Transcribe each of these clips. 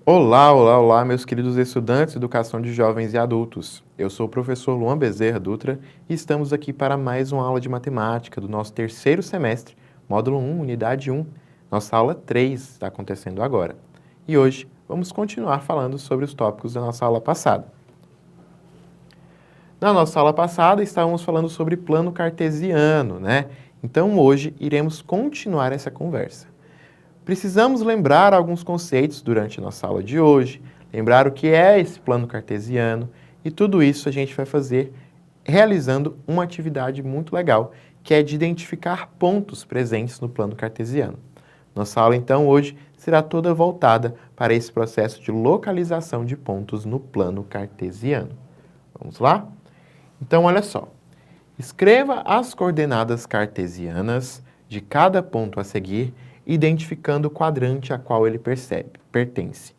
Olá, olá, olá, meus queridos estudantes de Educação de Jovens e Adultos. Eu sou o professor Luan Bezerra Dutra e estamos aqui para mais uma aula de matemática do nosso terceiro semestre, módulo 1, unidade 1. Nossa aula 3 está acontecendo agora. E hoje vamos continuar falando sobre os tópicos da nossa aula passada. Na nossa aula passada estávamos falando sobre plano cartesiano, né? Então hoje iremos continuar essa conversa. Precisamos lembrar alguns conceitos durante a nossa aula de hoje, lembrar o que é esse plano cartesiano, e tudo isso a gente vai fazer realizando uma atividade muito legal, que é de identificar pontos presentes no plano cartesiano. Nossa aula, então, hoje será toda voltada para esse processo de localização de pontos no plano cartesiano. Vamos lá? Então, olha só. Escreva as coordenadas cartesianas de cada ponto a seguir, identificando o quadrante a qual ele pertence.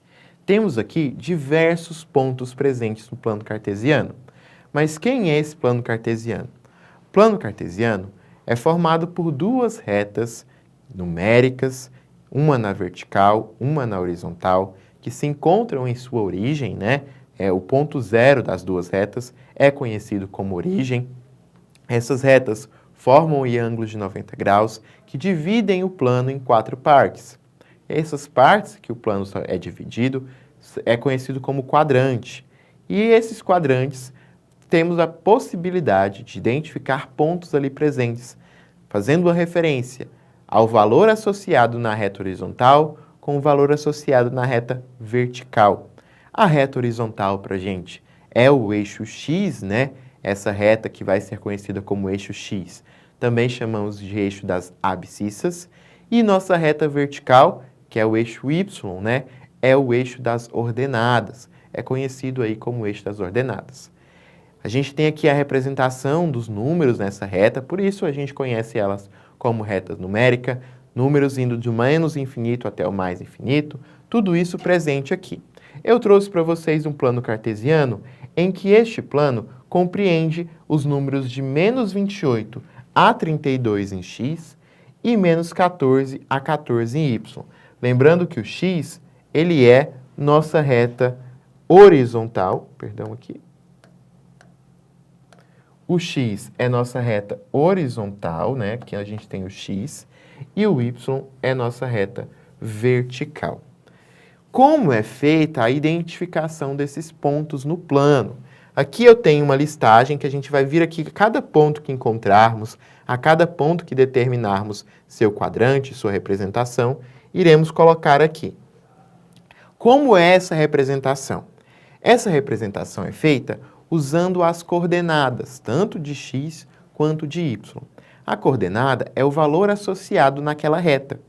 Temos aqui diversos pontos presentes no plano cartesiano. Mas quem é esse plano cartesiano? O plano cartesiano é formado por duas retas numéricas, uma na vertical, uma na horizontal, que se encontram em sua origem, né? O ponto zero das duas retas é conhecido como origem. Essas retas formam o ângulo de 90 graus que dividem o plano em quatro partes. Essas partes que o plano é dividido é conhecido como quadrante. E esses quadrantes temos a possibilidade de identificar pontos ali presentes, fazendo uma referência ao valor associado na reta horizontal com o valor associado na reta vertical. A reta horizontal para a gente é o eixo X, né? Essa reta que vai ser conhecida como eixo X. Também chamamos de eixo das abscissas. E nossa reta vertical, que é o eixo Y, né? É o eixo das ordenadas. É conhecido aí como eixo das ordenadas. A gente tem aqui a representação dos números nessa reta, por isso a gente conhece elas como reta numérica, números indo do menos infinito até o mais infinito, tudo isso presente aqui. Eu trouxe para vocês um plano cartesiano em que este plano compreende os números de menos 28 a 32 em x e menos 14 a 14 em y. Lembrando que o x, ele é nossa reta horizontal, O x é nossa reta horizontal, né? Que a gente tem o x, e o y é nossa reta vertical. Como é feita a identificação desses pontos no plano? Aqui eu tenho uma listagem que a gente vai vir aqui a cada ponto que encontrarmos, a cada ponto que determinarmos seu quadrante, sua representação, iremos colocar aqui. Como é essa representação? Essa representação é feita usando as coordenadas, tanto de x quanto de y. A coordenada é o valor associado naquela reta.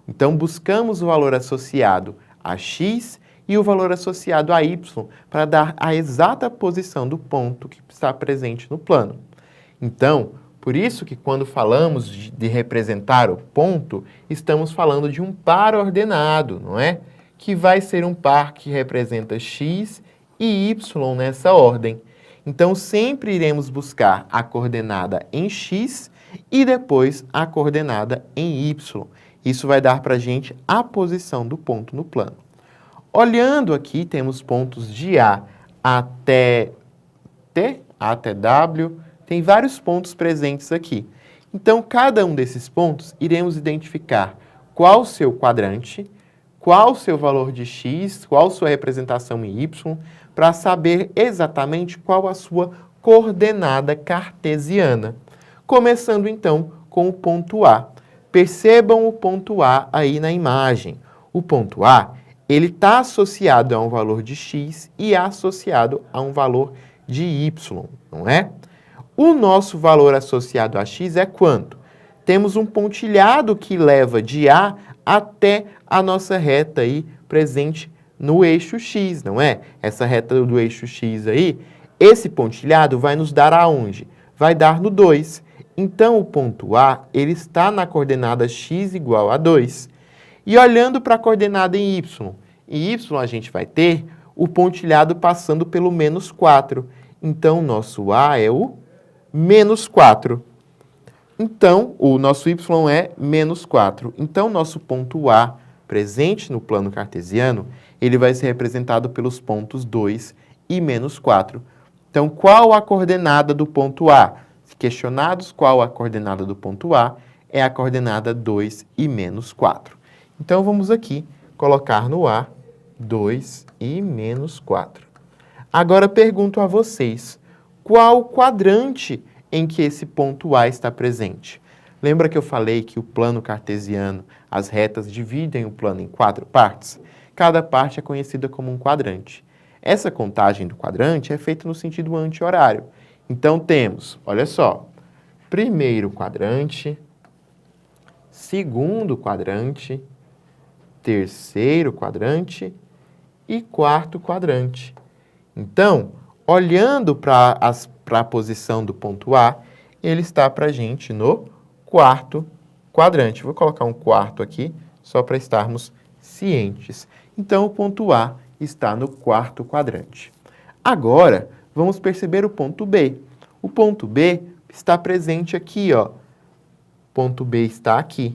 Então, buscamos o valor associado a x e o valor associado a y para dar a exata posição do ponto que está presente no plano. Então, por isso que quando falamos de representar o ponto, estamos falando de um par ordenado, não é? Que vai ser um par que representa x e y nessa ordem. Então, sempre iremos buscar a coordenada em x e depois a coordenada em y. Isso vai dar para a gente a posição do ponto no plano. Olhando aqui, temos pontos de A até T, até W, tem vários pontos presentes aqui. Então, cada um desses pontos, iremos identificar qual o seu quadrante, qual o seu valor de x, qual a sua representação em y, para saber exatamente qual a sua coordenada cartesiana. Começando, então, com o ponto A. Percebam o ponto A aí na imagem. O ponto A, ele está associado a um valor de x e associado a um valor de y, não é? O nosso valor associado a x é quanto? Temos um pontilhado que leva de A até a nossa reta aí presente no eixo x, não é? Essa reta do eixo x aí, esse pontilhado vai nos dar aonde? Vai dar no 2. Então, o ponto A, ele está na coordenada x igual a 2. E olhando para a coordenada em y a gente vai ter o pontilhado passando pelo menos 4. Então, o nosso A é o menos 4. Então, o nosso y é menos 4. Então, nosso ponto A presente no plano cartesiano, ele vai ser representado pelos pontos 2 e menos 4. Então, qual a coordenada do ponto A? Se questionados qual a coordenada do ponto A, é a coordenada 2 e menos 4. Então, vamos aqui colocar no A 2 e menos 4. Agora, pergunto a vocês, qual quadrante em que esse ponto A está presente? Lembra que eu falei que o plano cartesiano, as retas dividem o plano em 4 partes? Cada parte é conhecida como um quadrante. Essa contagem do quadrante é feita no sentido anti-horário. Então, temos, olha só, primeiro quadrante, segundo quadrante, terceiro quadrante e quarto quadrante. Então, olhando para a posição do ponto A, ele está para a gente no quarto quadrante. Vou colocar um quarto aqui, só para estarmos cientes. Então, o ponto A está no quarto quadrante. Agora, vamos perceber o ponto B. O ponto B está presente aqui, ó. O ponto B está aqui.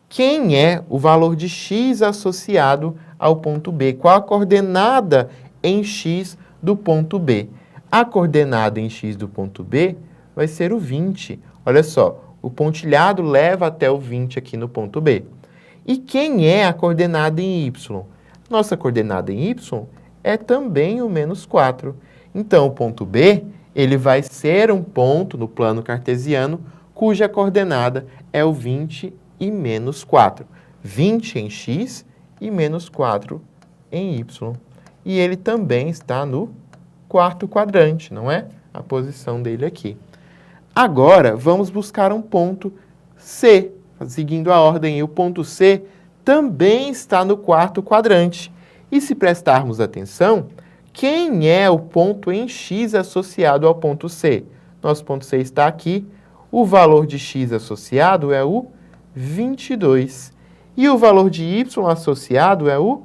Quem é o valor de x associado ao ponto B? Qual a coordenada em x do ponto B? A coordenada em x do ponto B vai ser o 20. Olha só, o pontilhado leva até o 20 aqui no ponto B. E quem é a coordenada em y? Nossa coordenada em y é também o menos 4. Então, o ponto B, ele vai ser um ponto no plano cartesiano cuja coordenada é o 20 e menos 4. 20 em x e menos 4 em y. E ele também está no quarto quadrante, não é? A posição dele aqui. Agora, vamos buscar um ponto C, seguindo a ordem. E o ponto C também está no quarto quadrante. E se prestarmos atenção, quem é o ponto em x associado ao ponto C? Nosso ponto C está aqui. O valor de x associado é o 22. E o valor de y associado é o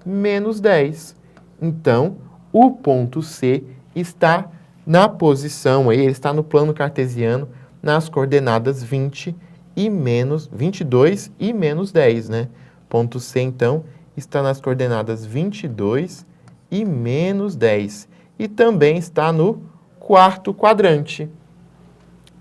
menos 10. Então, o ponto C está na posição, ele está no plano cartesiano, nas coordenadas 20 e menos 22 e menos 10, né? Ponto C, então, está nas coordenadas 22 e menos 10. E também está no quarto quadrante.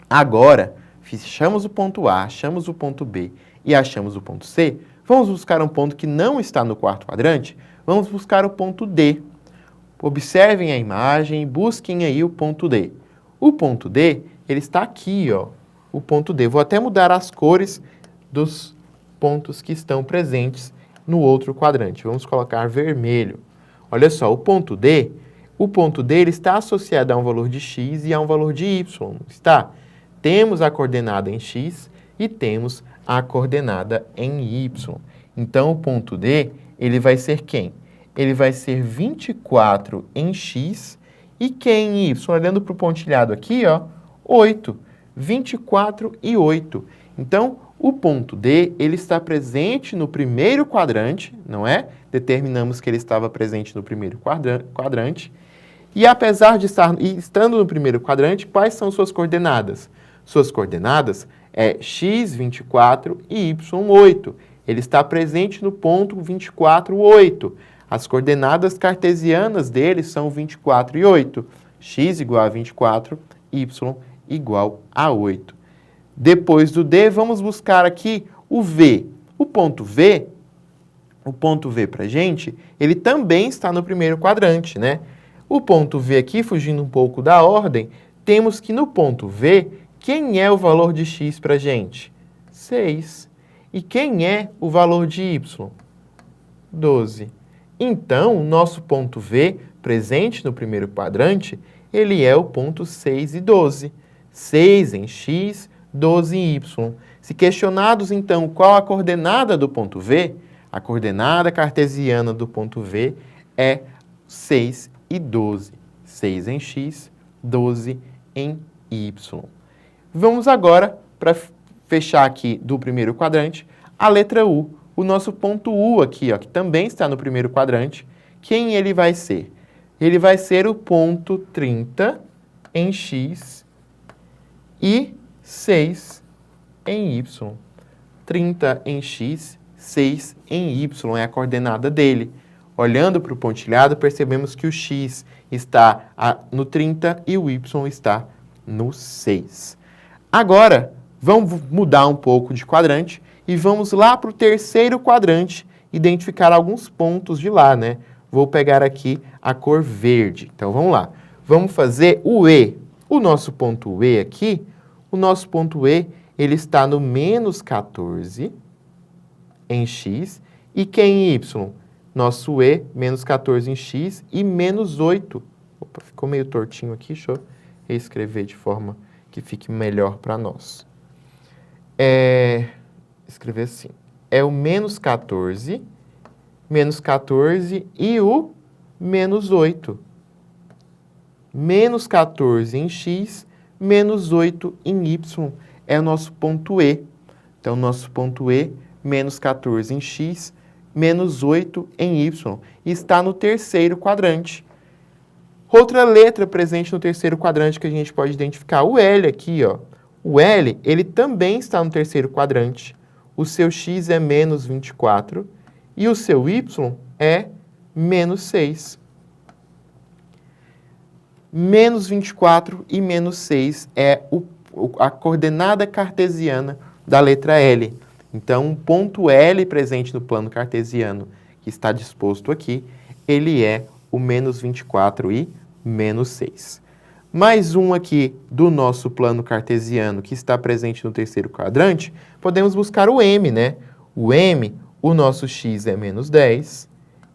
Agora, achamos o ponto A, achamos o ponto B e achamos o ponto C, vamos buscar um ponto que não está no quarto quadrante? Vamos buscar o ponto D. Observem a imagem e busquem aí o ponto D. O ponto D, ele está aqui, ó. O ponto D. Vou até mudar as cores dos pontos que estão presentes no outro quadrante. Vamos colocar vermelho. Olha só, o ponto D ele está associado a um valor de x e a um valor de y, está? Temos a coordenada em x e temos a coordenada em y. Então, o ponto D, ele vai ser quem? Ele vai ser 24 em x e quem em y? Olhando para o pontilhado aqui, ó, 8. 24 e 8. Então, o ponto D, ele está presente no primeiro quadrante, não é? Determinamos que ele estava presente no primeiro quadrante. E apesar de estando no primeiro quadrante, quais são suas coordenadas? Suas coordenadas é x, 24 e y, 8. Ele está presente no ponto 24, 8. As coordenadas cartesianas dele são 24 e 8. X igual a 24, y igual a 8. Depois do D, vamos buscar aqui o V. O ponto V para a gente, ele também está no primeiro quadrante, né? O ponto V aqui, fugindo um pouco da ordem, temos que no ponto V, quem é o valor de x para a gente? 6. E quem é o valor de y? 12. Então, o nosso ponto V, presente no primeiro quadrante, ele é o ponto 6 e 12. 6 em x, 12 em y. Se questionados, então, qual a coordenada do ponto V, a coordenada cartesiana do ponto V é 6 e 12. 6 em x, 12 em y. Vamos agora, para fechar aqui do primeiro quadrante, a letra U. O nosso ponto U aqui, ó, que também está no primeiro quadrante, quem ele vai ser? Ele vai ser o ponto 30 em x e 6 em y. 30 em x, 6 em y, é a coordenada dele. Olhando para o pontilhado, percebemos que o x está no 30 e o y está no 6. Agora, vamos mudar um pouco de quadrante e vamos lá para o terceiro quadrante, identificar alguns pontos de lá, né? Vou pegar aqui a cor verde. Então, vamos lá. Vamos fazer o E. O nosso ponto E aqui, ele está no menos 14 em x. E que em y? Nosso E, menos 14 em x e menos 8. Opa, ficou meio tortinho aqui, deixa eu reescrever de forma que fique melhor para nós. Escrever assim. É o menos 14 e o menos 8. Menos 14 em x, menos 8 em y. É o nosso ponto E. Então, nosso ponto E, menos 14 em x, menos 8 em y. E está no terceiro quadrante. Outra letra presente no terceiro quadrante que a gente pode identificar, o L aqui, ó. O L, ele também está no terceiro quadrante. O seu x é menos 24 e o seu y é menos 6. Menos 24 e menos 6 é a coordenada cartesiana da letra L. Então, o ponto L presente no plano cartesiano, que está disposto aqui, ele é o menos 24 e menos 6. Mais um aqui do nosso plano cartesiano, que está presente no terceiro quadrante, podemos buscar o M, né? O M, o nosso x é menos 10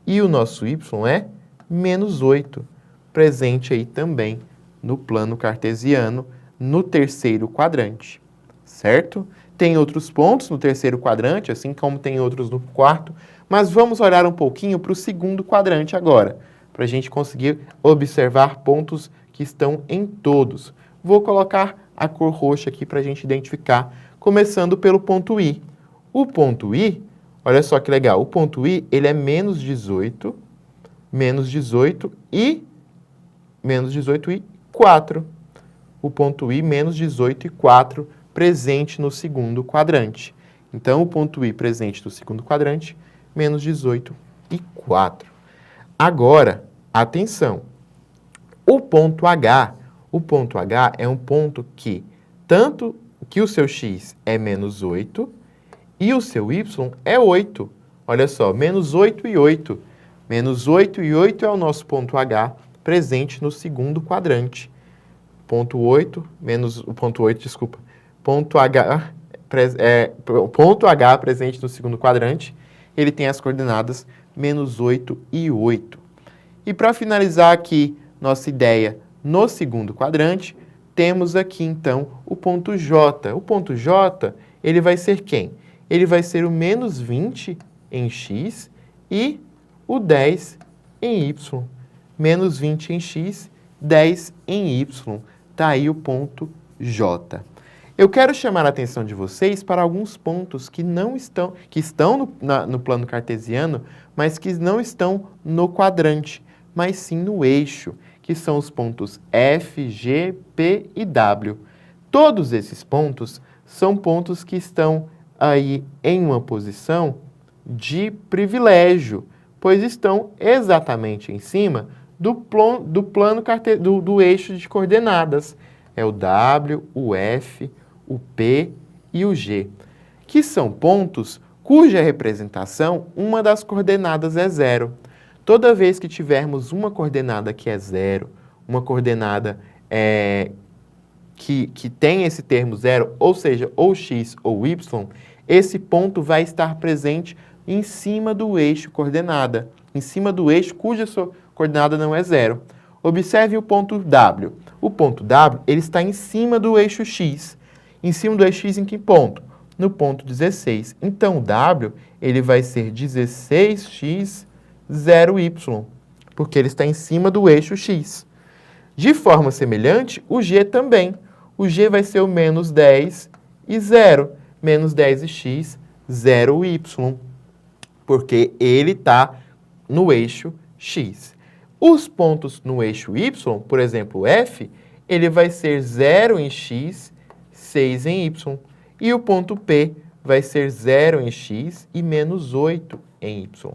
e o nosso y é menos 8. Presente aí também no plano cartesiano, no terceiro quadrante, certo? Tem outros pontos no terceiro quadrante, assim como tem outros no quarto, mas vamos olhar um pouquinho para o segundo quadrante agora, para a gente conseguir observar pontos que estão em todos. Vou colocar a cor roxa aqui para a gente identificar, começando pelo ponto I. O ponto I, olha só que legal, o ponto I, ele é menos 18 e 4. O ponto I, menos 18 e 4, presente no segundo quadrante. Então, o ponto I presente no segundo quadrante, menos 18 e 4. Agora, atenção. O ponto H é um ponto que, tanto que o seu x é menos 8 e o seu y é 8. Olha só, menos 8 e 8. Menos 8 e 8 é o nosso ponto H, presente no segundo quadrante. Ponto H presente no segundo quadrante, ele tem as coordenadas menos 8 e 8. E para finalizar aqui nossa ideia no segundo quadrante, temos aqui então o ponto J. O ponto J, ele vai ser quem? Ele vai ser o menos 20 em x e o 10 em y. Menos 20 em x, 10 em y. Está aí o ponto J. Eu quero chamar a atenção de vocês para alguns pontos que estão no plano cartesiano, mas que não estão no quadrante, mas sim no eixo, que são os pontos F, G, P e W. Todos esses pontos são pontos que estão aí em uma posição de privilégio, pois estão exatamente em cima do eixo de coordenadas. É o W, o F, o P e o G, que são pontos cuja representação, uma das coordenadas é 0. Toda vez que tivermos uma coordenada que é 0, uma coordenada que tem esse termo 0, ou seja, ou x ou y, esse ponto vai estar presente em cima do eixo coordenada, em cima do eixo cuja sua coordenada não é 0. Observe o ponto W. O ponto W, ele está em cima do eixo x. Em cima do eixo x em que ponto? No ponto 16. Então, o W, ele vai ser 16x, 0y, porque ele está em cima do eixo x. De forma semelhante, o G também. O G vai ser o menos 10 e 0. Menos 10 e x, 0y, porque ele está no eixo x. Os pontos no eixo y, por exemplo, F, ele vai ser 0 em x, 6 em y. E o ponto P vai ser 0 em x e menos 8 em y.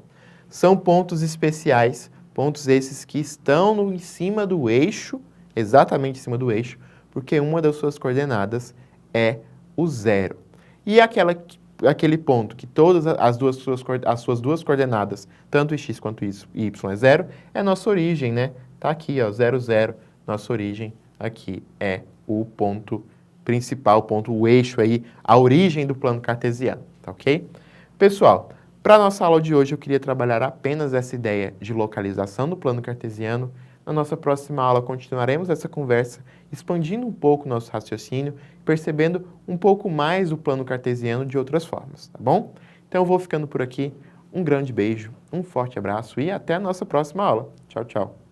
São pontos especiais, pontos esses que estão em cima do eixo, exatamente em cima do eixo, porque uma das suas coordenadas é o 0. E aquele ponto que todas as suas duas coordenadas, tanto x quanto y é 0, é a nossa origem, né? Tá aqui, ó, 0, 0. Nossa origem aqui é o ponto principal, o eixo aí, a origem do plano cartesiano, tá ok? Pessoal, para a nossa aula de hoje eu queria trabalhar apenas essa ideia de localização do plano cartesiano. Na nossa próxima aula continuaremos essa conversa, expandindo um pouco o nosso raciocínio, percebendo um pouco mais o plano cartesiano de outras formas, tá bom? Então eu vou ficando por aqui. Um grande beijo, um forte abraço e até a nossa próxima aula. Tchau, tchau.